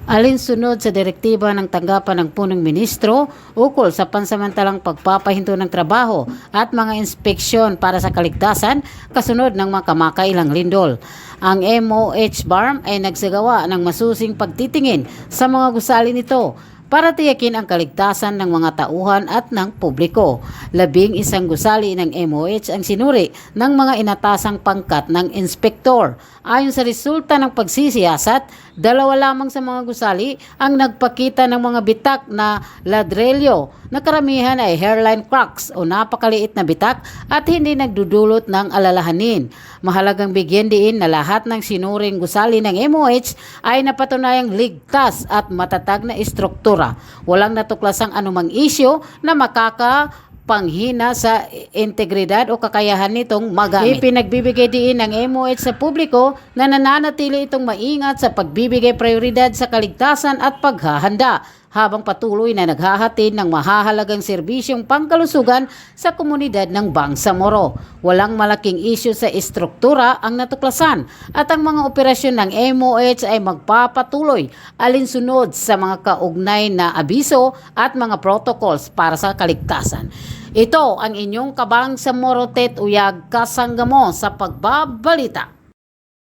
Alinsunod sa direktiba ng tanggapan ng punong ministro ukol sa pansamantalang pagpapahinto ng trabaho at mga inspeksyon para sa kaligtasan kasunod ng mga kamakailang lindol. Ang MOH BARM ay nagsagawa ng masusing pagtitingin sa mga gusali nito para tiyakin ang kaligtasan ng mga tauhan at ng publiko. 11 gusali ng MOH ang sinuri ng mga inatasang pangkat ng inspektor. Ayon sa resulta ng pagsisiyasat, 2 lamang sa mga gusali ang nagpakita ng mga bitak na ladrelyo na karamihan ay hairline cracks o napakaliit na bitak at hindi nagdudulot ng alalahanin. Mahalagang bigyan diin na lahat ng sinuring gusali ng MOH ay napatunayang ligtas at matatag na istruktura. Walang natuklasang anumang isyu na panghina sa integridad o kakayahan nitong magamit. Ipinagbibigay diin ng MOH sa publiko na nananatili itong maingat sa pagbibigay prioridad sa kaligtasan at paghahanda habang patuloy na naghahatid ng mahahalagang serbisyong pangkalusugan sa komunidad ng Bangsamoro. Walang malaking isyu sa istruktura ang natuklasan at ang mga operasyon ng MOH ay magpapatuloy alinsunod sa mga kaugnay na abiso at mga protocols para sa kaligtasan. Ito ang inyong Kabangsamoro Tet Uyag Kasanggamo sa Pagbabalita.